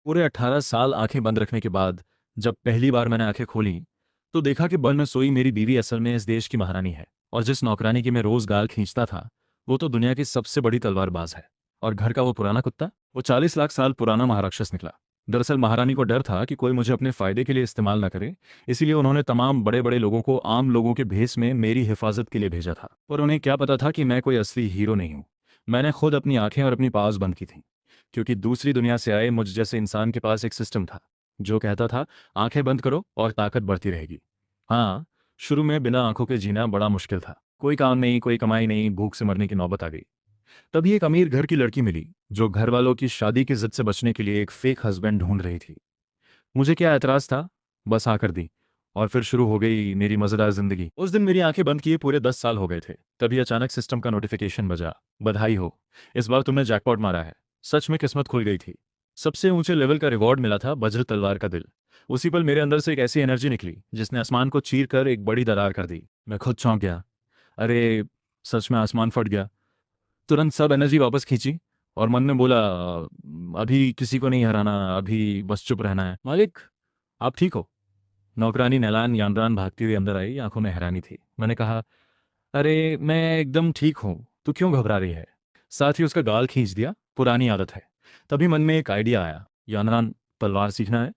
पूरे 18 साल आंखें बंद रखने के बाद जब पहली बार मैंने आंखें खोली तो देखा कि बल में सोई मेरी बीवी असल में इस देश की महारानी है। और जिस नौकरानी की मैं रोज गाल खींचता था वो तो दुनिया की सबसे बड़ी तलवारबाज है। और घर का वो पुराना कुत्ता, वो 40 लाख साल पुराना महाराक्षस निकला। दरअसल महारानी को डर था कि कोई मुझे अपने फायदे के लिए इस्तेमाल न करे, इसीलिए उन्होंने तमाम बड़े बड़े लोगों को आम लोगों के भेस में मेरी हिफाजत के लिए भेजा था। पर उन्हें क्या पता था कि मैं कोई असली हीरो नहीं हूँ। मैंने खुद अपनी आंखें और अपनी पाँव बंद की थी, क्योंकि दूसरी दुनिया से आए मुझ जैसे इंसान के पास एक सिस्टम था जो कहता था आंखें बंद करो और ताकत बढ़ती रहेगी। हाँ, शुरू में बिना आंखों के जीना बड़ा मुश्किल था। कोई काम नहीं, कोई कमाई नहीं, भूख से मरने की नौबत आ गई। तभी एक अमीर घर की लड़की मिली जो घर वालों की शादी की जिद से बचने के लिए एक फेक हस्बैंड ढूंढ रही थी। मुझे क्या एतराज था, बस आकर दी। और फिर शुरू हो गई मेरी मजेदार जिंदगी। उस दिन मेरी आंखें बंद किए पूरे 10 साल हो गए थे। तभी अचानक सिस्टम का नोटिफिकेशन बजा, बधाई हो, इस बार तुमने जैकपॉट मारा है। सच में किस्मत खुल गई थी। सबसे ऊंचे लेवल का रिवॉर्ड मिला था, वज्र तलवार का दिल। उसी पल मेरे अंदर से एक ऐसी एनर्जी निकली जिसने आसमान को चीर कर एक बड़ी दरार कर दी। मैं खुद चौंक गया। अरे, सच में आसमान फट गया। तुरंत सब एनर्जी वापस खींची और मन में बोला, अभी किसी को नहीं हराना, अभी बस चुप रहना है। मालिक, आप ठीक हो?" नौकरानी नैलान यानरान भागती हुई अंदर आई, आंखों में हैरानी थी। मैंने कहा, अरे मैं एकदम ठीक हूँ, तू क्यों घबरा रही है? साथ ही उसका गाल खींच दिया, पुरानी आदत है। तभी मन में एक आइडिया आया। यानरान, तलवार सीखना है?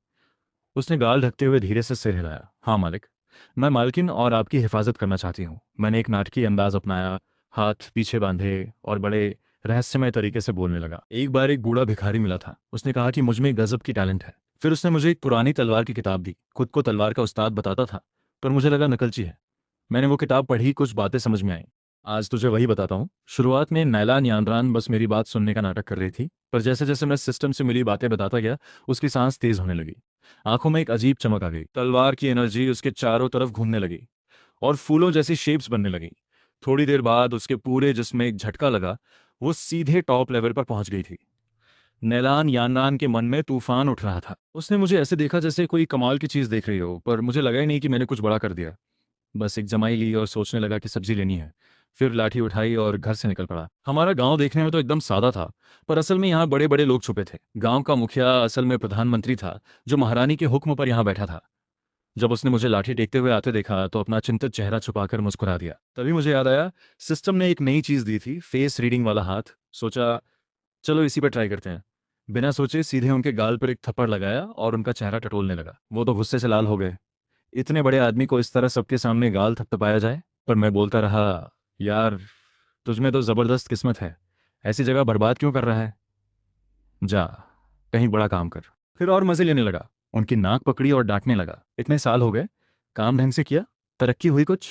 उसने गाल ढकते हुए धीरे से सिर हिलाया। हाँ मालिक, मैं मालकिन और आपकी हिफाजत करना चाहती हूँ। मैंने एक नाटकीय अंदाज अपनाया, हाथ पीछे बांधे और बड़े रहस्यमय तरीके से बोलने लगा। एक बार एक बूढ़ा भिखारी मिला था। उसने कहा कि मुझ में गजब की टैलेंट है। फिर उसने मुझे एक पुरानी तलवार की किताब दी। खुद को तलवार का उस्ताद बताता था, पर मुझे लगा नकलची है। मैंने वो किताब पढ़ी, कुछ बातें समझ में आई। आज तुझे वही बताता हूँ। शुरुआत में नैलान यानरान बस मेरी बात सुनने का नाटक कर रही थी, पर जैसे जैसे मैं सिस्टम से मिली बातें बताता गया उसकी सांस तेज होने लगी। आंखों में एक अजीब चमक आ गई। तलवार की एनर्जी उसके चारों तरफ घूमने लगी और फूलों जैसी शेप्स बनने लगी। थोड़ी देर बाद उसके पूरे जिस्म में एक झटका लगा। वो सीधे टॉप लेवल पर पहुंच गई थी। नैलान यानरान के मन में तूफान उठ रहा था। उसने मुझे ऐसे देखा जैसे कोई कमाल की चीज देख रही हो, पर मुझे लगा ही नहीं कि मैंने कुछ बड़ा कर दिया। बस एक जमाई ली और सोचने लगा कि सब्जी लेनी है। फिर लाठी उठाई और घर से निकल पड़ा। हमारा गांव देखने में तो एकदम सादा था, पर असल में यहाँ बड़े बड़े लोग छुपे थे। गांव का मुखिया असल में प्रधानमंत्री था, जो महारानी के हुक्म पर यहाँ बैठा था। जब उसने मुझे लाठी टेकते हुए आते देखा तो अपना चिंतित चेहरा छुपाकर मुस्कुरा दिया। तभी मुझे याद आया, सिस्टम ने एक नई चीज दी थी, फेस रीडिंग वाला हाथ। सोचा, चलो इसी पर ट्राई करते हैं। बिना सोचे सीधे उनके गाल पर एक थप्पड़ लगाया और उनका चेहरा टटोलने लगा। वो तो गुस्से से लाल हो गए। इतने बड़े आदमी को इस तरह सबके सामने गाल थपथपाया जाए। पर मैं बोलता रहा, यार, तुझमें तो जबरदस्त किस्मत है, ऐसी जगह बर्बाद क्यों कर रहा है? जा, कहीं बड़ा काम कर। फिर और मजे लेने लगा। उनकी नाक पकड़ी और डांटने लगा। इतने साल हो गए, काम ढंग से किया, तरक्की हुई कुछ?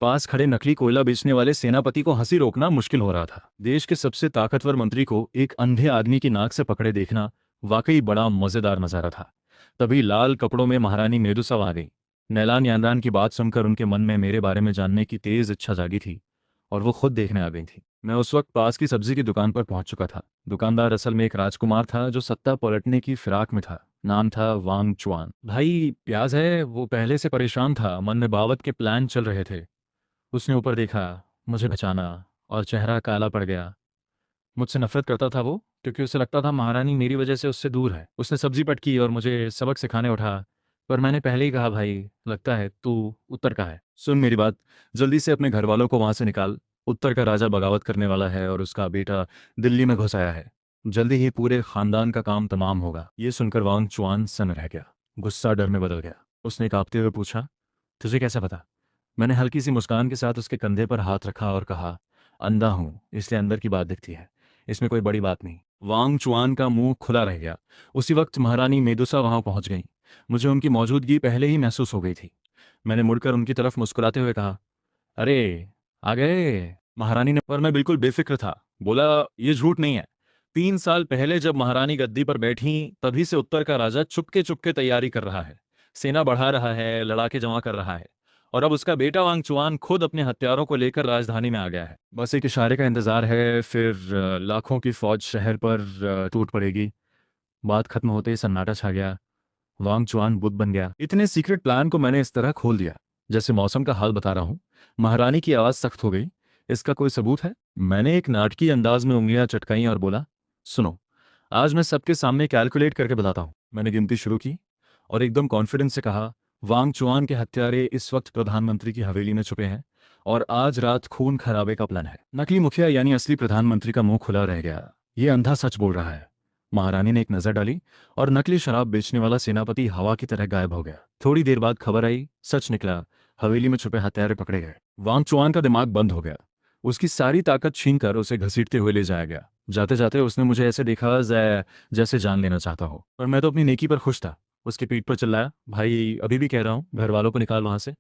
पास खड़े नकली कोयला बेचने वाले सेनापति को हंसी रोकना मुश्किल हो रहा था। देश के सबसे ताकतवर मंत्री को एक अंधे आदमी की नाक से पकड़े देखना वाकई बड़ा मजेदार नजारा था। तभी लाल कपड़ों में महारानी मेदुसा आ गई। नैलान यानरान की बात सुनकर उनके मन में मेरे बारे में जानने की तेज इच्छा जागी थी और वो खुद देखने आ गई थी। मैं उस वक्त पास की सब्जी की दुकान पर पहुंच चुका था। दुकानदार असल में एक राजकुमार था जो सत्ता पलटने की फिराक में था। नाम था वांग चुआन। भाई प्याज है, वो पहले से परेशान था, मन में बावत के प्लान चल रहे थे। उसने ऊपर देखा, मुझे बचाना, और चेहरा काला पड़ गया। मुझसे नफरत करता था वो, क्योंकि उसे लगता था महारानी मेरी वजह से उससे दूर है। उसने सब्जी पटकी और मुझे सबक सिखाने उठा। पर मैंने पहले ही कहा, भाई लगता है तू उत्तर का है। सुन मेरी बात, जल्दी से अपने घर वालों को वहां से निकाल। उत्तर का राजा बगावत करने वाला है और उसका बेटा दिल्ली में घुस आया है। जल्दी ही पूरे खानदान का काम तमाम होगा। ये सुनकर वांग चुआन सन रह गया। गुस्सा डर में बदल गया। उसने कांपते हुए पूछा, तुझे कैसे पता? मैंने हल्की सी मुस्कान के साथ उसके कंधे पर हाथ रखा और कहा, अंधा हूं, इसलिए अंदर की बात दिखती है, इसमें कोई बड़ी बात नहीं। वांग चुआन का मुंह खुला रह गया। उसी वक्त महारानी मेदुसा वहां पहुंच गई। मुझे उनकी मौजूदगी पहले ही महसूस हो गई थी। मैंने मुड़कर उनकी तरफ मुस्कुराते हुए कहा, अरे, आ गए। महारानी ने, पर मैं बिल्कुल बेफिक्र था। बोला, ये झूठ नहीं है। 3 साल पहले जब महारानी गद्दी पर बैठी तभी से उत्तर का राजा चुपके चुपके तैयारी कर रहा है, सेना बढ़ा रहा है, लड़ाके जमा कर रहा है। और अब उसका बेटा वांगचुआन खुद अपने हथियारों को लेकर राजधानी में आ गया है। बस एक इशारे का इंतजार है, फिर लाखों की फौज शहर पर टूट पड़ेगी। बात खत्म होते ही सन्नाटा छा गया। वांगचुआन बुद्ध बन गया। इतने सीक्रेट प्लान को मैंने इस तरह खोल दिया जैसे मौसम का हाल बता रहा हूँ। महारानी की आवाज सख्त हो गई। इसका कोई सबूत है? मैंने एक नाटकीय अंदाज में उंगलियां चटकाई और बोला, सुनो, आज मैं सबके सामने कैलकुलेट करके बताता हूँ। मैंने गिनती शुरू की और एकदम कॉन्फिडेंस से कहा, वांग चुआन के हत्यारे इस वक्त प्रधानमंत्री की हवेली में छुपे हैं और आज रात खून खराबे का प्लान है। नकली मुखिया यानी असली प्रधानमंत्री का मुंह खुला रह गया। ये अंधा सच बोल रहा है। महारानी ने एक नजर डाली और नकली शराब बेचने वाला सेनापति हवा की तरह गायब हो गया। थोड़ी देर बाद खबर आई, सच निकला, हवेली में छुपे हत्यारे पकड़े गए। वांग चुआन का दिमाग बंद हो गया। उसकी सारी ताकत छीनकर उसे घसीटते हुए ले जाया गया। जाते जाते उसने मुझे ऐसे देखा जैसे जान लेना चाहता हो, पर मैं तो अपनी नेकी पर खुश था। उसकी पीठ पर चिल्लाया, भाई अभी भी कह रहा हूँ, घर वालों को निकाल वहां से।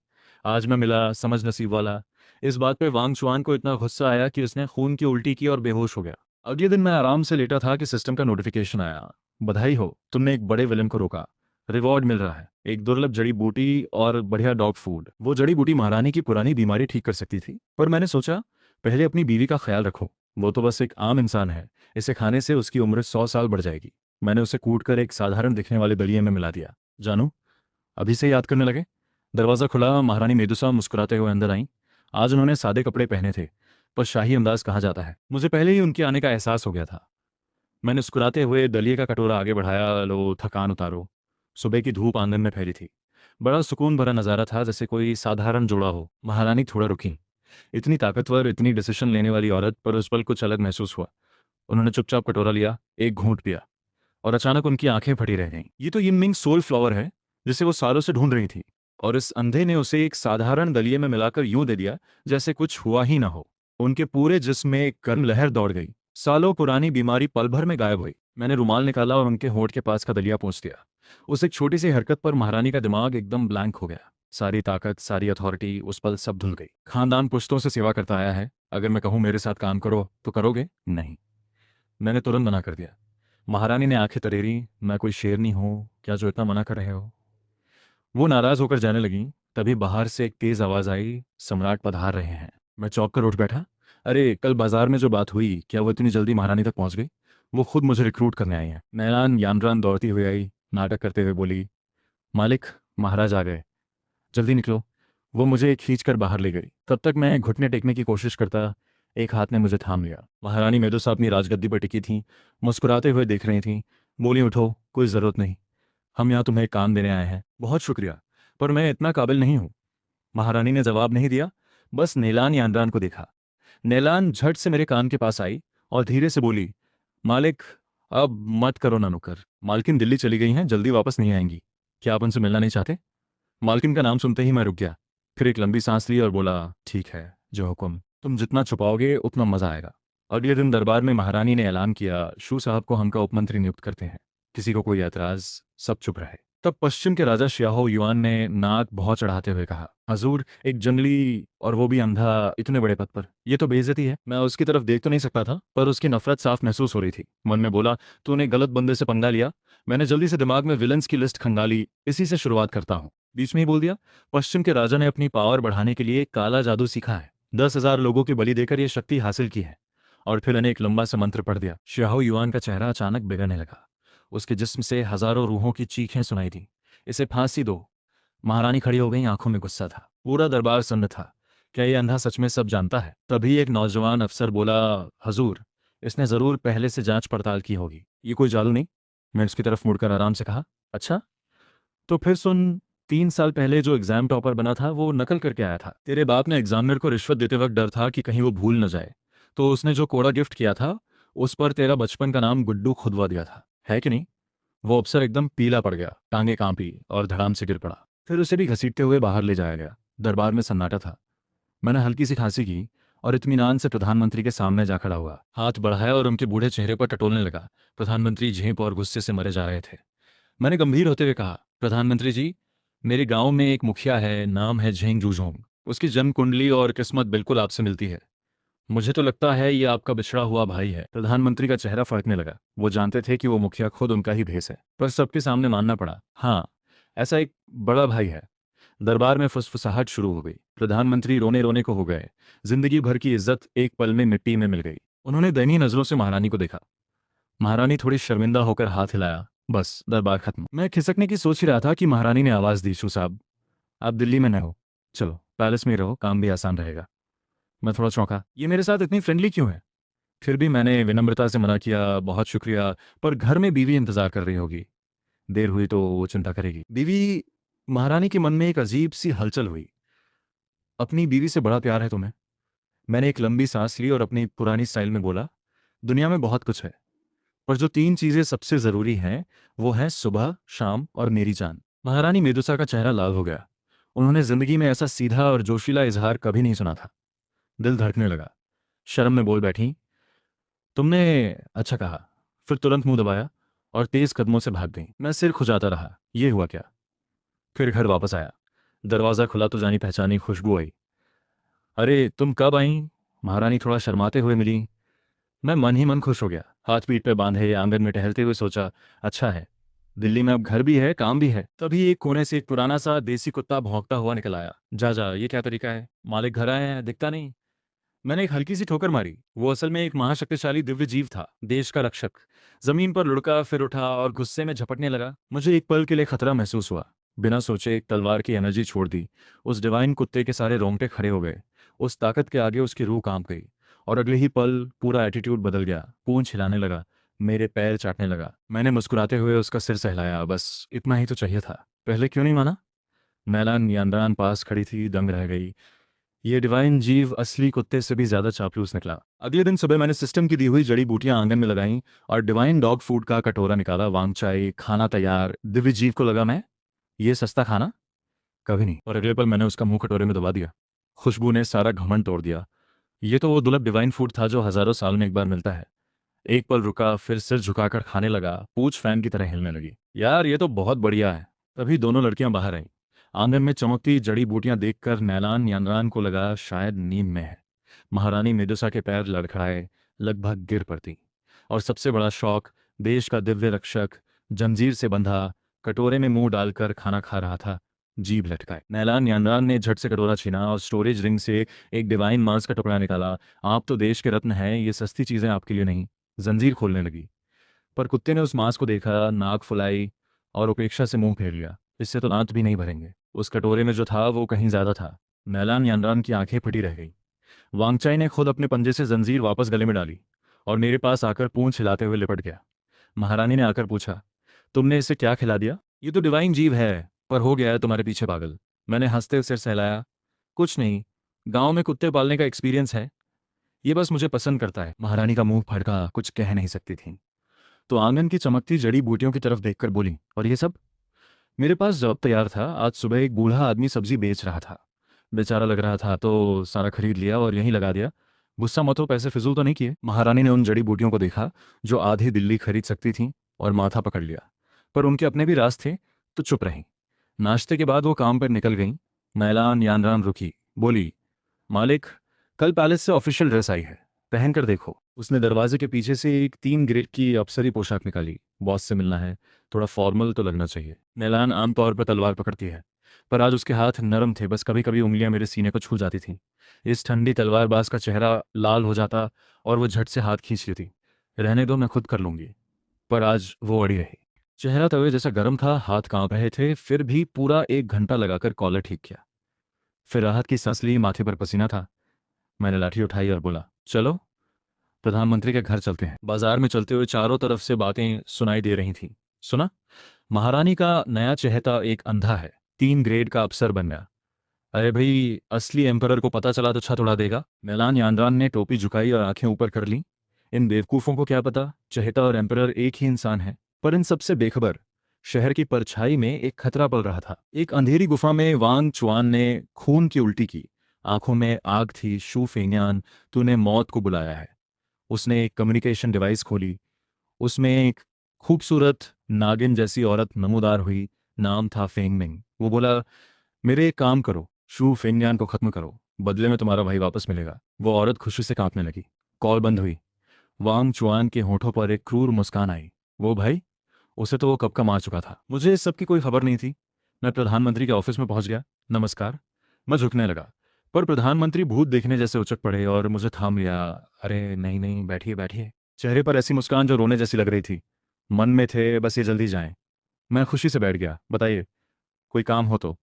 आज मैं मिला, समझ नसीब वाला। इस बात पे वांग चुआन को इतना गुस्सा आया कि उसने खून की उल्टी की और बेहोश हो गया। अगले दिन मैं आराम से लेटा था कि सिस्टम का नोटिफिकेशन आया, बधाई हो, तुमने एक बड़े विलन को रोका, रिवॉर्ड मिल रहा है, एक दुर्लभ जड़ी बूटी और बढ़िया डॉग फूड। वो जड़ी बूटी महारानी की पुरानी बीमारी ठीक कर सकती थी, पर मैंने सोचा पहले अपनी बीवी का ख्याल रखो। वो तो बस एक आम इंसान है, इसे खाने से उसकी उम्र 100 साल बढ़ जाएगी। मैंने उसे कूटकर एक साधारण दिखने वाले दलिये में मिला दिया। जानू, अभी से याद करने लगे? दरवाज़ा खुला, महारानी मेदुसा मुस्कुराते हुए अंदर आईं। आज उन्होंने सादे कपड़े पहने थे, पर शाही अंदाज कहा जाता है। मुझे पहले ही उनके आने का एहसास हो गया था। मैंने मुस्कुराते हुए दलिये का कटोरा आगे बढ़ाया। लो, थकान उतारो। सुबह की धूप आंगन में फैली थी। बड़ा सुकून भरा नज़ारा था, जैसे कोई साधारण जोड़ा हो। महारानी थोड़ा रुकी। इतनी ताकतवर, इतनी डिसीजन लेने वाली औरत, पर उस पल कुछ अलग महसूस हुआ। उन्होंने चुपचाप कटोरा लिया, एक घूंट पिया, और अचानक उनकी आंखें फटी रह गईं। ये तो यिनमिंग सोल फ्लावर है, जिसे वो सालों से ढूंढ रही थी, और इस अंधे ने उसे एक साधारण दलिये में मिलाकर यूं दे दिया जैसे कुछ हुआ ही ना हो। उनके पूरे जिस्म में एक गर्म लहर दौड़ गई। सालों पुरानी बीमारी पल भर में गायब हुई। मैंने रुमाल निकाला और उनके होंठ के पास का दलिया पहुंच दिया। उस एक छोटी सी हरकत पर महारानी का दिमाग एकदम ब्लैंक हो गया। सारी ताकत, सारी अथॉरिटी उस पल सब धुल गई। खानदान पुश्तों से सेवा करता आया है, अगर मैं कहूं मेरे साथ काम करो तो करोगे? नहीं। मैंने तुरंत मना कर दिया। महारानी ने आंखें तरेरी, मैं कोई शेरनी हूं क्या जो इतना मना कर रहे हो? वो नाराज होकर जाने लगी। तभी बाहर से एक तेज आवाज आई, सम्राट पधार रहे हैं। मैं चौंक कर उठ बैठा। अरे, कल बाजार में जो बात हुई, क्या वो इतनी जल्दी महारानी तक पहुंच गई? वो खुद मुझे रिक्रूट करने आई हैं। नैलान यानरान दौड़ती हुई आई, नाटक करते हुए बोली, मालिक, महाराज आ गए, जल्दी निकलो। वो मुझे खींच कर बाहर ले गई। तब तक मैं घुटने टेकने की कोशिश करता, एक हाथ ने मुझे थाम लिया। महारानी मेदुसा अपनी राजगद्दी पर टिकी थीं, मुस्कुराते हुए देख रही थीं। बोली, उठो, कोई ज़रूरत नहीं, हम यहाँ तुम्हें एक काम देने आए हैं। बहुत शुक्रिया, पर मैं इतना काबिल नहीं हूँ। महारानी ने जवाब नहीं दिया, बस नेलान यानरान को देखा। नेलान झट से मेरे कान के पास आई और धीरे से बोली, मालिक, अब मत करो ना नुकर। मालकिन दिल्ली चली गई हैं, जल्दी वापस नहीं आएंगी। क्या आप उनसे मिलना नहीं चाहते? मालकिन का नाम सुनते ही मैं रुक गया, फिर एक लंबी सांस ली और बोला, ठीक है, जो हुक्म। तुम जितना छुपाओगे उतना मजा आएगा। अगले दिन दरबार में महारानी ने ऐलान किया, शू साहब को हमका उपमंत्री नियुक्त करते हैं। किसी को कोई ऐतराज? सब चुप रहे। तब पश्चिम के राजा श्याहो युआन ने नाक बहुत चढ़ाते हुए कहा, हजूर, एक जंगली, और वो भी अंधा, इतने बड़े पद पर, ये तो बेइज्जती है। मैं उसकी तरफ देख तो नहीं सकता था, पर उसकी नफरत साफ महसूस हो रही थी। मन में बोला, तूने गलत बंदे से पंगा लिया। मैंने जल्दी से दिमाग में विलन्स की लिस्ट खंगाली, इसी से शुरुआत करता हूँ। बीच में ही बोल दिया, पश्चिम के राजा ने अपनी पावर बढ़ाने के लिए काला जादू सीखा है। 10,000 लोगों की बलि देकर यह शक्ति हासिल की है। और फिर मैंने एक लंबा सा मंत्र पढ़ दिया। श्याहो युआन का चेहरा अचानक बिगड़ने लगा। उसके जिस्म से हजारों रूहों की चीखें सुनाई दी, इसे फांसी दो। महारानी खड़ी हो गई, आंखों में गुस्सा था। पूरा दरबार सन्न था। क्या ये अंधा सच में सब जानता है? तभी एक नौजवान अफसर बोला, हजूर, इसने जरूर पहले से जांच पड़ताल की होगी, ये कोई जादू नहीं। मैं उसकी तरफ मुड़कर आराम से कहा, अच्छा, तो फिर सुन, 3 साल पहले जो एग्जाम टॉपर बना था वो नकल करके आया था। तेरे बाप ने एग्जामिनर को रिश्वत देते वक्त डर था कि कहीं वो भूल न जाए, तो उसने जो कोड़ा गिफ्ट किया था उस पर तेरा बचपन का नाम गुड्डू खुदवा दिया था, है कि नहीं? वो अफसर एकदम पीला पड़ गया, टांगे कांपी और धड़ाम से गिर पड़ा। फिर उसे भी घसीटते हुए बाहर ले जाया गया। दरबार में सन्नाटा था। मैंने हल्की सी खांसी की और इत्मीनान से प्रधानमंत्री के सामने जा खड़ा हुआ, हाथ बढ़ाया और उनके बूढ़े चेहरे पर टटोलने लगा। प्रधानमंत्री झेंप और गुस्से से मरे जा रहे थे। मैंने गंभीर होते हुए कहा, प्रधानमंत्री जी, मेरे गांव में एक मुखिया है, नाम है झेंग जूझोंग। उसकी जन्म कुंडली और किस्मत बिल्कुल आपसे मिलती है। मुझे तो लगता है ये आपका बिछड़ा हुआ भाई है। प्रधानमंत्री का चेहरा फड़कने लगा। वो जानते थे कि वो मुखिया खुद उनका ही भेस है, पर सबके सामने मानना पड़ा, हाँ, ऐसा एक बड़ा भाई है। दरबार में फुसफुसाहट शुरू हो गई। प्रधानमंत्री रोने रोने को हो गए। जिंदगी भर की इज्जत एक पल में मिट्टी में मिल गई। उन्होंने दयनीय नजरों से महारानी को देखा। महारानी थोड़ी शर्मिंदा होकर हाथ हिलाया, बस दरबार खत्म। मैं खिसकने की सोच ही रहा था कि महारानी ने आवाज दी, शू साहब, आप दिल्ली में न हो, चलो पैलेस में ही रहो, काम भी आसान रहेगा। मैं थोड़ा चौंका, ये मेरे साथ इतनी फ्रेंडली क्यों है? फिर भी मैंने विनम्रता से मना किया, बहुत शुक्रिया, पर घर में बीवी इंतजार कर रही होगी, देर हुई तो वो चिंता करेगी। बीवी महारानी के मन में एक अजीब सी हलचल हुई। अपनी बीवी से बड़ा प्यार है तुम्हें? मैंने एक लंबी सांस ली और अपनी पुरानी स्टाइल में बोला, दुनिया में बहुत कुछ है, पर जो तीन चीजें सबसे जरूरी हैं वो है सुबह, शाम और मेरी जान। महारानी मेदुसा का चेहरा लाल हो गया। उन्होंने जिंदगी में ऐसा सीधा और जोशीला इजहार कभी नहीं सुना था। दिल धड़कने लगा। शर्म में बोल बैठी, तुमने अच्छा कहा। फिर तुरंत मुंह दबाया और तेज कदमों से भाग गई। मैं सिर खुजाता रहा, ये हुआ क्या? फिर घर वापस आया। दरवाजा खुला तो जानी पहचानी खुशबू आई। अरे तुम कब आई? महारानी थोड़ा शर्माते हुए मिली। मैं मन ही मन खुश हो गया। हाथ पीठ पे बांधे आंगन में टहलते हुए सोचा, अच्छा है, दिल्ली में अब घर भी है, काम भी है। तभी एक कोने से एक पुराना सा देसी कुत्ता भौंकता हुआ निकल आया। जा जा, ये क्या तरीका है? मालिक घर आए हैं, दिखता नहीं। मैंने एक हल्की सी ठोकर मारी। वो असल में एक महाशक्तिशाली दिव्य जीव था, देश का रक्षक। जमीन पर लुढ़का, फिर उठा और गुस्से में झपटने लगा। मुझे एक पल के लिए खतरा महसूस हुआ। बिना सोचे एक तलवार की एनर्जी छोड़ दी। उस डिवाइन कुत्ते के सारे रोंगटे खड़े हो गए। उस ताकत के आगे उसकी रूह कांप गई। और अगले ही पल पूरा एटीट्यूड बदल गया। पूंछ हिलाने लगा, मेरे पैर चाटने लगा। मैंने मुस्कुराते हुए उसका सिर सहलाया। बस इतना ही तो चाहिए था। पहले क्यों नहीं माना? मैलान यानरान पास खड़ी थी, दंग रह गई। ये डिवाइन जीव असली कुत्ते से भी ज्यादा चापलूस निकला। अगले दिन सुबह मैंने सिस्टम की दी हुई जड़ी बूटियां आंगन में लगाईं और डिवाइन डॉग फूड का कटोरा निकाला। वांग चाय, खाना तैयार। दिव्य जीव को लगा, मैं ये सस्ता खाना कभी नहीं। और अगले पल मैंने उसका मुंह कटोरे में दबा दिया। खुशबू ने सारा घमंड तोड़ दिया। ये तो वो दुर्लभ डिवाइन फूड था जो हजारों साल में एक बार मिलता है। एक पल रुका, फिर सिर झुकाकर खाने लगा। पूंछ फैन की तरह हिलने लगी। यार ये तो बहुत बढ़िया है। तभी दोनों लड़कियां बाहर आईं। आंगन में चमकती जड़ी बूटियां देखकर नैलान यानरान को लगा शायद नींद में है। महारानी मेदुसा के पैर लड़खड़ाए, लगभग गिर पड़ती। और सबसे बड़ा शौक, देश का दिव्य रक्षक जंजीर से बंधा कटोरे में मुंह डालकर खाना खा रहा था, जीभ लटकाए। नैलान यानरान ने झट से कटोरा छीना और स्टोरेज रिंग से एक डिवाइन मांस का टुकड़ा निकाला। आप तो देश के रत्न हैं, ये सस्ती चीजें आपके लिए नहीं। जंजीर खोलने लगी, पर कुत्ते ने उस मांस को देखा, नाक फुलाई और उपेक्षा से मुंह फेर लिया। इससे तो दांत भी नहीं भरेंगे। उस कटोरे में जो था वो कहीं ज्यादा था। नैलान यानरान की आंखें फटी रह गई। वांगचाई ने खुद अपने पंजे से जंजीर वापस गले में डाली और मेरे पास आकर पूंछ हिलाते हुए लिपट गया। महारानी ने आकर पूछा, तुमने इसे क्या खिला दिया? ये तो डिवाइन जीव है, पर हो गया है तुम्हारे पीछे पागल। मैंने हंसते सिर सहलाया, कुछ नहीं, गांव में कुत्ते पालने का एक्सपीरियंस है, ये बस मुझे पसंद करता है। महारानी का मुंह फड़का, कुछ कह नहीं सकती थी। तो आंगन की चमकती जड़ी बूटियों की तरफ देखकर बोली, और ये सब? मेरे पास जवाब तैयार था। आज सुबह एक बूढ़ा आदमी सब्जी बेच रहा था, बेचारा लग रहा था, तो सारा खरीद लिया और यहीं लगा दिया। गुस्सा मत हो, पैसे फिजूल तो नहीं किए। महारानी ने उन जड़ी बूटियों को देखा जो आधी दिल्ली खरीद सकती थीं और माथा पकड़ लिया। पर उनके अपने भी राज थे, तो चुप रहीं। नाश्ते के बाद वो काम पर निकल गईं। मैलान यानरान रुकी, बोली, मालिक, कल पैलेस से ऑफिशियल ड्रेस आई है, पहन कर देखो। उसने दरवाजे के पीछे से एक 3 ग्रेड की अप्सरी पोशाक निकाली। बॉस से मिलना है, थोड़ा फॉर्मल तो लगना चाहिए। नैलान आमतौर पर तलवार पकड़ती है, पर आज उसके हाथ नरम थे, बस कभी कभी उंगलियां मेरे सीने को छू जाती थीं। इस ठंडी तलवारबाज का चेहरा लाल हो जाता और वो झट से हाथ खींच लेती। रहने दो, मैं खुद कर लूंगी। पर आज वो अड़ी रही। चेहरा तवे जैसा गर्म था, हाथ कांप रहे थे, फिर भी पूरा 1 घंटा लगाकर कॉलर ठीक किया। फिर राहत की सांस ली, माथे पर पसीना था। मैंने लाठी उठाई और बोला, चलो प्रधानमंत्री के घर चलते हैं। बाजार में चलते हुए चारों तरफ से बातें सुनाई दे रही थीं। सुना, महारानी का नया चहेता एक अंधा है, 3 ग्रेड का अफसर बन गया। अरे भाई, असली एम्परर को पता चला तो छत उड़ा देगा। मैलान यानरान ने टोपी झुकाई और आंखें ऊपर कर लीं। इन बेवकूफ़ों को क्या पता, चहेता और एम्परर एक ही इंसान है। पर इन सबसे बेखबर शहर की परछाई में एक खतरा पल रहा था। एक अंधेरी गुफा में वांग चुआन ने खून की उल्टी की। आंखों में आग थी। शू फेंगयान, तूने मौत को बुलाया है। उसने एक कम्युनिकेशन डिवाइस खोली। उसमें एक खूबसूरत नागिन जैसी औरत नमूदार हुई। नाम था फेंगमिंग। वो बोला, मेरे एक काम करो, शू फेंगयान को खत्म करो, बदले में तुम्हारा भाई वापस मिलेगा। वो औरत खुशी से कांपने लगी। कॉल बंद हुई। वांग चुआन के होठों पर एक क्रूर मुस्कान आई। वो भाई, उसे तो वो कब का मार चुका था। मुझे इस सब की कोई खबर नहीं थी। मैं प्रधानमंत्री के ऑफिस में पहुंच गया। नमस्कार। मैं झुकने लगा, पर प्रधानमंत्री भूत देखने जैसे उचक पड़े और मुझे थाम लिया। अरे नहीं नहीं, बैठिए बैठिए। चेहरे पर ऐसी मुस्कान जो रोने जैसी लग रही थी। मन में थे, बस ये जल्दी जाएं। मैं खुशी से बैठ गया। बताइए, कोई काम हो तो?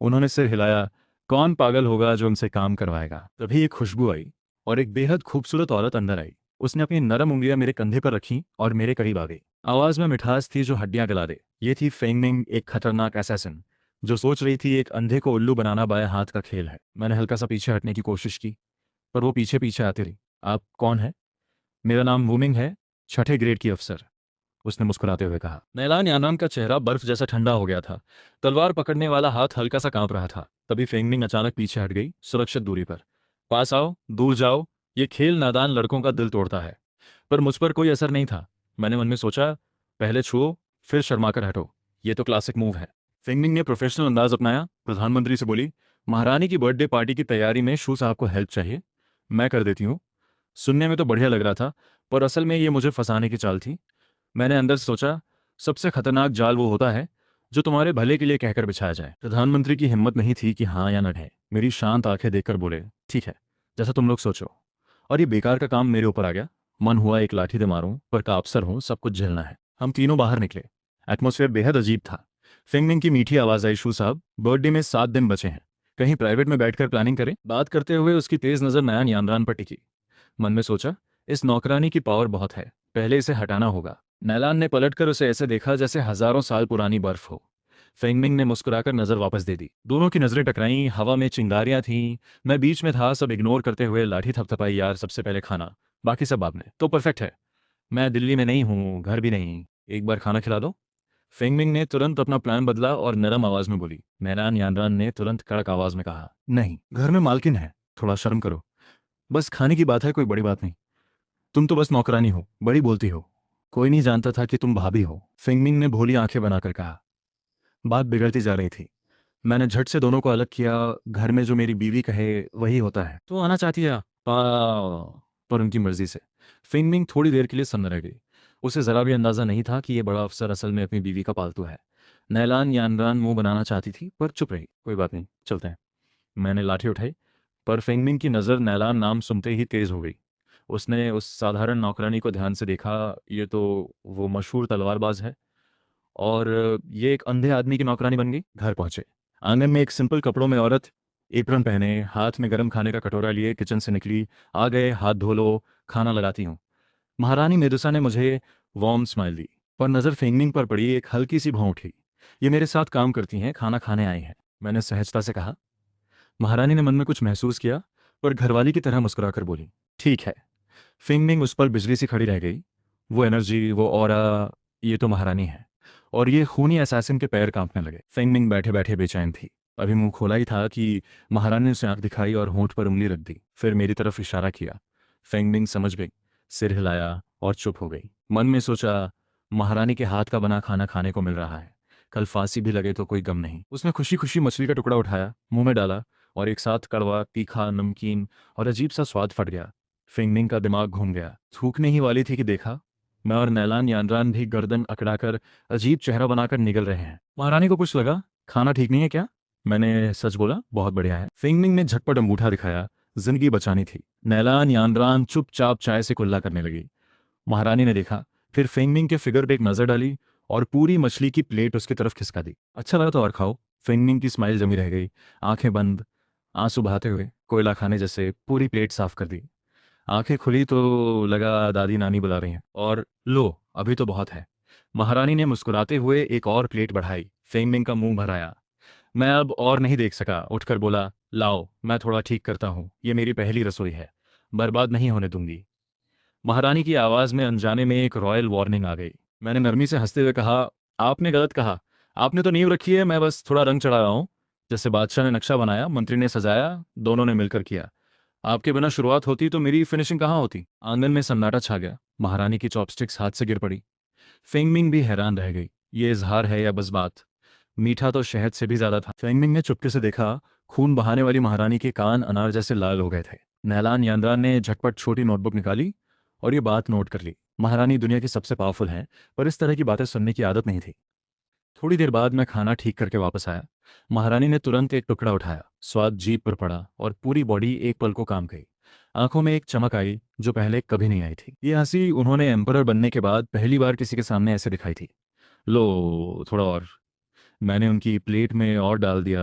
उन्होंने सिर हिलाया। कौन पागल होगा जो उनसे काम करवाएगा। तभी एक खुशबू आई और एक बेहद खूबसूरत औरत अंदर आई। उसने अपनी नरम उंगलियां मेरे कंधे पर रखी और मेरे करीब आ गई। आवाज में मिठास थी जो हड्डियां गला दे। ये थी फेंगमिंग, एक खतरनाक असैसिन जो सोच रही थी एक अंधे को उल्लू बनाना बाएं हाथ का खेल है। मैंने हल्का सा पीछे हटने की कोशिश की, पर वो पीछे पीछे आती रही। आप कौन है? मेरा नाम वूमिंग है, छठे ग्रेड की अफसर, उसने मुस्कुराते हुए कहा। नैलान यानान का चेहरा बर्फ जैसा ठंडा हो गया था। तलवार पकड़ने वाला हाथ हल्का सा कांप रहा था। तभी फेंगमिंग अचानक पीछे हट गई, सुरक्षित दूरी पर। पास आओ, दूर जाओ, ये खेल नादान लड़कों का दिल तोड़ता है। पर मुझ पर कोई असर नहीं था। मैंने मन में सोचा, पहले छुओ फिर शर्माकर हटो, ये तो क्लासिक मूव है। फेंगमिंग ने प्रोफेशनल अंदाज अपनाया, प्रधानमंत्री से बोली, महारानी की बर्थडे पार्टी की तैयारी में शू साहब को हेल्प चाहिए, मैं कर देती हूँ। सुनने में तो बढ़िया लग रहा था, पर असल में ये मुझे फंसाने की चाल थी। मैंने अंदर से सोचा, सबसे खतरनाक जाल वो होता है जो तुम्हारे भले के लिए कहकर बिछाया जाए। प्रधानमंत्री की हिम्मत नहीं थी कि हाँ या न कहे। मेरी शांत आंखें देखकर बोले, ठीक है, जैसा तुम लोग सोचो। और ये बेकार का काम मेरे ऊपर आ गया। मन हुआ एक लाठी दे मारूं, पर का अफसर हूं, सब कुछ झेलना है। हम तीनों बाहर निकले। एटमॉस्फेयर बेहद अजीब था। फिंगमिंग की मीठी आवाज आई, शू साहब, बर्थडे में 7 दिन बचे हैं, कहीं प्राइवेट में बैठकर प्लानिंग करें। बात करते हुए उसकी तेज नजर नयान यानरान पर टिकी। मन में सोचा, इस नौकरानी की पावर बहुत है, पहले इसे हटाना होगा। नैलान ने पलटकर उसे ऐसे देखा जैसे हजारों साल पुरानी बर्फ हो। फेंगमिंग ने मुस्कुराकर नजर वापस दे दी। दोनों की नजरें टकराईं, हवा में चिंगारियां थीं। मैं बीच में था, सब इग्नोर करते हुए लाठी थपथपाई। यार, सबसे पहले खाना, बाकी सब आपने। तो परफेक्ट है। मैं दिल्ली में नहीं हूँ, घर भी नहीं, एक बार खाना खिला दो। फेंगमिंग ने तुरंत अपना प्लान बदला और नरम आवाज में बोली। नैलान यानरान ने तुरंत कड़क आवाज में कहा, नहीं, घर में मालकिन है, थोड़ा शर्म करो। बस खाने की बात है, कोई बड़ी बात नहीं। तुम तो बस नौकरानी हो, बड़ी बोलती हो। कोई नहीं जानता था कि तुम भाभी हो, फिंगमिंग ने भोली आंखें बनाकर कहा। बात बिगड़ती जा रही थी। मैंने झट से दोनों को अलग किया। घर में जो मेरी बीवी कहे वही होता है। तो आना चाहती है पर उनकी मर्जी से। फिंगमिंग थोड़ी देर के लिए सन्न रह गई। उसे जरा भी अंदाजा नहीं था कि ये बड़ा अफसर असल में अपनी बीवी का पालतू है। नैलान यानरान मुंह बनाना चाहती थी, पर चुप रही। कोई बात नहीं, चलते हैं। मैंने लाठी उठाई, पर फिंगमिंग की नज़र नैलान नाम सुनते ही तेज हो गई। उसने उस साधारण नौकरानी को ध्यान से देखा। ये तो वो मशहूर तलवारबाज है, और ये एक अंधे आदमी की नौकरानी बन गई। घर पहुंचे। आंगन में एक सिंपल कपड़ों में औरत, एप्रन पहने, हाथ में गर्म खाने का कटोरा लिए किचन से निकली। आ गए, हाथ धो लो, खाना लगाती हूँ। महारानी मेदुसा ने मुझे वार्म स्माइल दी, पर नज़र फेंगमिंग पर पड़ी। एक हल्की सी भौं उठी। ये मेरे साथ काम करती हैं, खाना खाने आई हैं, मैंने सहजता से कहा। महारानी ने मन में कुछ महसूस किया, पर घरवाली की तरह मुस्कुराकर बोली, ठीक है। फिंगमिंग उस पर बिजली सी खड़ी रह गई। वो एनर्जी, वो ऑरा, ये तो महारानी है। और ये खूनी असैसिन के पैर कांपने लगे। फिंगमिंग बैठे बैठे बेचैन थी। अभी मुंह खोला ही था कि महारानी ने उसे आंख दिखाई और होंठ पर उंगली रख दी, फिर मेरी तरफ इशारा किया। फिंगमिंग समझ गई, सिर हिलाया और चुप हो गई। मन में सोचा, महारानी के हाथ का बना खाना खाने को मिल रहा है, कल फांसी भी लगे तो कोई गम नहीं। उसने खुशी खुशी मछली का टुकड़ा उठाया, मुंह में डाला, और एक साथ कड़वा, तीखा, नमकीन और अजीब सा स्वाद फट गया। फिंगमिंग का दिमाग घूम गया। थूकने ही वाली थी कि देखा, मैं और नैलान यानरान भी गर्दन अकड़ाकर अजीब चेहरा बनाकर निगल रहे हैं। महारानी को कुछ लगा, खाना ठीक नहीं है क्या? मैंने सच बोला, बहुत बढ़िया है। फिंगमिंग ने झटपट अंगूठा दिखाया, जिंदगी बचानी थी। नैलान यानरान चुपचाप चाय से कुल्ला करने लगी। महारानी ने देखा, फिर फिंगमिंग के फिगर पे एक नजर डाली और पूरी मछली की प्लेट उसकी तरफ खिसका दी। अच्छा लगा तो और खाओ। फिंगमिंग की स्माइल जमी रह गई, आंखें बंद, आंसू बहाते हुए कोयला खाने जैसे पूरी प्लेट साफ कर दी। आंखें खुली तो लगा दादी नानी बुला रही हैं। और लो, अभी तो बहुत है। महारानी ने मुस्कुराते हुए एक और प्लेट बढ़ाई। फेंगमिंग का मुंह भर आया। मैं अब और नहीं देख सका, उठकर बोला, लाओ, मैं थोड़ा ठीक करता हूँ, ये मेरी पहली रसोई है, बर्बाद नहीं होने दूंगी। महारानी की आवाज में अनजाने में एक रॉयल वार्निंग आ गई। मैंने नरमी से हंसते हुए कहा, आपने गलत कहा। आपने तो नींव रखी है, मैं बस थोड़ा रंग चढ़ा रहा हूँ। जैसे बादशाह ने नक्शा बनाया, मंत्री ने सजाया, दोनों ने मिलकर किया। आपके बिना शुरुआत होती तो मेरी फिनिशिंग कहाँ होती? आंगन में सन्नाटा छा गया। महारानी की चॉपस्टिक्स हाथ से गिर पड़ी। फेंगमिंग भी हैरान रह गई। ये इजहार है या बस बात? मीठा तो शहद से भी ज्यादा था। फेंगमिंग ने चुपके से देखा, खून बहाने वाली महारानी के कान अनार जैसे लाल हो गए थे। नैलान यानरान ने झटपट छोटी नोटबुक निकाली और ये बात नोट कर ली। महारानी दुनिया की सबसे पावरफुल हैं, पर इस तरह की बातें सुनने की आदत नहीं थी। थोड़ी देर बाद मैं खाना ठीक करके वापस आया। महारानी ने तुरंत एक टुकड़ा उठाया, स्वाद जीभ पर पड़ा और पूरी बॉडी एक पल को काम गई। आंखों में एक चमक आई जो पहले कभी नहीं आई थी। ये हंसी उन्होंने एम्परर बनने के बाद पहली बार किसी के सामने ऐसे दिखाई थी। लो, थोड़ा और। मैंने उनकी प्लेट में और डाल दिया।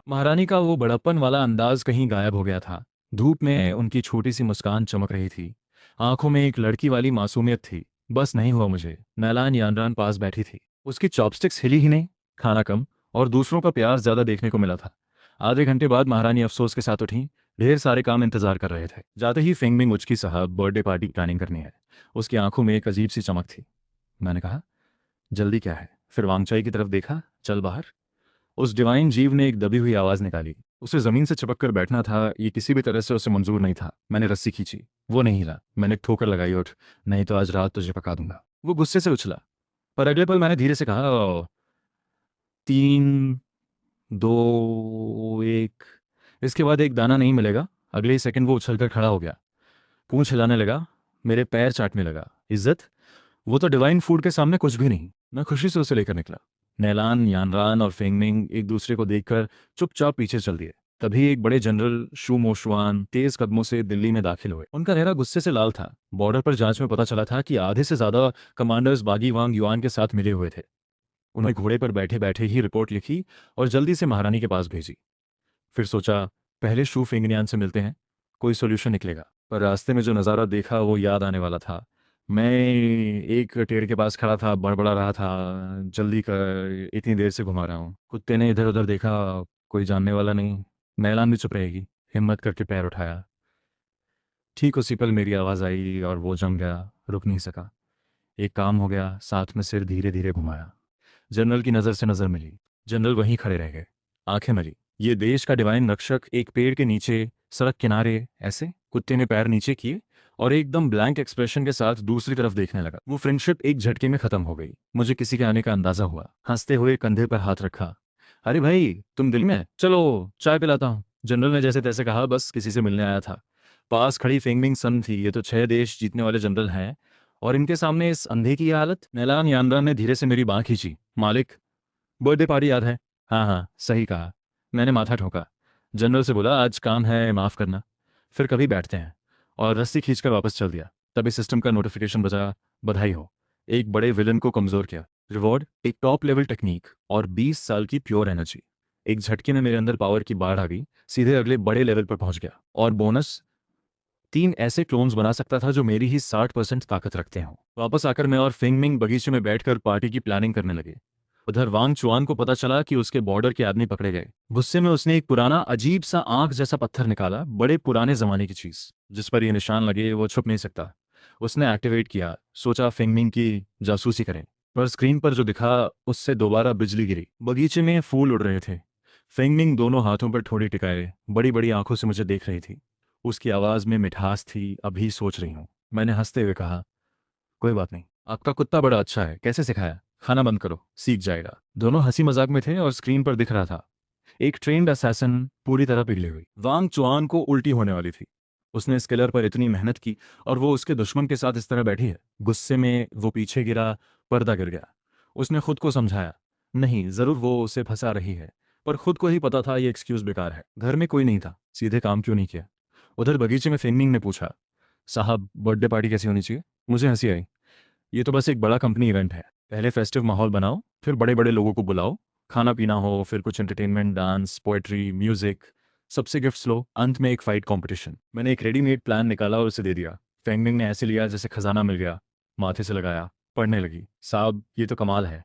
महारानी का वो बड़प्पन वाला अंदाज कहीं गायब हो गया था। धूप में उनकी छोटी सी मुस्कान चमक रही थी। आंखों में एक लड़की वाली मासूमियत थी। बस नहीं हुआ मुझे। नैलान यानरान पास बैठी थी। उसकी चॉपस्टिक्स हिली ही नहीं, खाना कम और दूसरों का प्यार ज्यादा देखने को मिला था। आधे घंटे बाद महारानी अफसोस के साथ उठी। ढेर सारे काम इंतजार कर रहे थे। जाते ही फिंगमिंग उचकी, साहब बर्थडे पार्टी प्लानिंग करनी है। उसकी आंखों में एक अजीब सी चमक थी। मैंने कहा, जल्दी क्या है? फिर वांगचाई की तरफ देखा। चल बाहर। उस डिवाइन जीव ने एक दबी हुई आवाज निकाली। उसे जमीन से चिपक कर बैठना था, ये किसी भी तरह से उसे मंजूर नहीं था। मैंने रस्सी खींची। वो नहीं हिला। मैंने एक ठोकर लगाई, उठ, नहीं तो आज रात तुझे पका दूंगा। वो गुस्से से उछला, पर अगले पल मैंने धीरे से कहा, "ओ, 3, 2, 1।" इसके बाद एक दाना नहीं मिलेगा। अगले ही सेकंड वो उछलकर खड़ा हो गया, पूंछ हिलाने लगा, मेरे पैर चाटने लगा। इज्जत? वो तो डिवाइन फूड के सामने कुछ भी नहीं। मैं खुशी से उसे लेकर निकला। नैलान, यानरान और फेंगमिंग एक दूसरे को देखकर चुपचाप पीछे चल दिए। तभी एक बड़े जनरल शू मोशुआन तेज कदमों से दिल्ली में दाखिल हुए। उनका चेहरा गुस्से से लाल था। बॉर्डर पर जांच में पता चला था कि आधे से ज्यादा कमांडर्स बागी वांग युआन के साथ मिले हुए थे। उन्होंने घोड़े पर बैठे बैठे ही रिपोर्ट लिखी और जल्दी से महारानी के पास भेजी। फिर सोचा, पहले शू फेंगनियान से मिलते हैं, कोई सोल्यूशन निकलेगा। पर रास्ते में जो नज़ारा देखा वो याद आने वाला था। मैं एक पेड़ के पास खड़ा था, बड़बड़ा रहा था, जल्दी कर, इतनी देर से घुमा रहा हूँ। कुत्ते ने इधर उधर देखा, कोई जानने वाला नहीं। नैलान भी चुप रहेगी। हिम्मत करके पैर उठाया। ठीक उसी पल मेरी आवाज़ आई और वो जम गया, रुक नहीं सका। एक काम हो गया, साथ में सिर धीरे धीरे घुमाया। जनरल की नज़र से नज़र मिली। जनरल वहीं खड़े रह गए, आंखें मली। ये देश का डिवाइन रक्षक एक पेड़ के नीचे, सड़क किनारे, ऐसे। कुत्ते ने पैर नीचे किए और एकदम ब्लैंक एक्सप्रेशन के साथ दूसरी तरफ देखने लगा। वो फ्रेंडशिप एक झटके में खत्म हो गई। मुझे किसी के आने का अंदाजा हुआ। हंसते हुए कंधे पर हाथ रखा। अरे भाई, तुम दिल में? चलो चाय पिलाता हूँ। जनरल ने जैसे तैसे कहा, बस किसी से मिलने आया था। पास खड़ी फेंगमिंग सन थी। ये तो 6 देश जीतने वाले जनरल हैं और इनके सामने इस अंधे की हालत। नैलान यानरान ने धीरे से मेरी बांह खींची। मालिक, बर्थडे पार्टी याद है? हाँ हाँ, सही कहा। मैंने माथा ठोका। जनरल से बोला, आज काम है, माफ़ करना, फिर कभी बैठते हैं। और रस्सी खींचकर वापस चल दिया। तभी सिस्टम का नोटिफिकेशन बजा, बधाई हो, एक बड़े विलन को कमज़ोर किया। रिवॉर्ड, एक टॉप लेवल टेक्निक और 20 साल की प्योर एनर्जी। एक झटके में मेरे अंदर पावर की बाढ़ आ गई, सीधे अगले बड़े लेवल पर पहुंच गया। और बोनस, 3 ऐसे क्लोन्स बना सकता था जो मेरी ही 60% ताकत रखते हों। वापस आकर मैं और फिंगमिंग बगीचे में बैठकर पार्टी की प्लानिंग करने लगे। उधर वांग चुआन को पता चला कि उसके बॉर्डर के आदमी पकड़े गए। गुस्से में उसने एक पुराना अजीब सा आंख जैसा पत्थर निकाला, बड़े पुराने जमाने की चीज, जिस पर ये निशान लगे वो छुप नहीं सकता। उसने एक्टिवेट किया। सोचा फिंगमिंग की जासूसी करें। पर स्क्रीन पर जो दिखा, उससे दोबारा बिजली गिरी। बगीचे में फूल उड़ रहे थे। फिंगमिंग दोनों हाथों पर ठोड़ी टिकाए बड़ी बड़ी आंखों से मुझे देख रही थी। उसकी आवाज में मिठास थी। अभी सोच रही हूँ। मैंने हंसते हुए कहा, कोई बात नहीं, आपका कुत्ता बड़ा अच्छा है। कैसे सिखाया? खाना बंद करो, सीख जाएगा। दोनों हंसी मजाक में थे और स्क्रीन पर दिख रहा था एक ट्रेंड असैसिन पूरी तरह पिघली हुई। वांग चुआन को उल्टी होने वाली थी। उसने स्केलर पर इतनी मेहनत की और वो उसके दुश्मन के साथ इस तरह बैठी है। गुस्से में वो पीछे गिरा, पर्दा गिर गया। उसने खुद को समझाया, नहीं, जरूर वो उसे फंसा रही है, पर खुद को ही पता था ये एक्सक्यूज बेकार है। घर में कोई नहीं था, सीधे काम क्यों नहीं किया? उधर बगीचे में फेंगमिंग ने पूछा, साहब बर्थडे पार्टी कैसी होनी चाहिए? मुझे हंसी आई। ये तो बस एक बड़ा कंपनी इवेंट है। पहले फेस्टिव माहौल बनाओ, फिर बड़े बड़े लोगों को बुलाओ, खाना पीना हो, फिर कुछ एंटरटेनमेंट, डांस, पोएट्री, म्यूजिक, सबसे गिफ्ट्स लो, अंत में एक फाइट कंपटीशन। मैंने एक रेडीमेड प्लान निकाला और उसे दे दिया। फेंगमिंग ने ऐसे लिया जैसे खजाना मिल गया। माथे से लगाया, पढ़ने लगी। साहब ये तो कमाल है।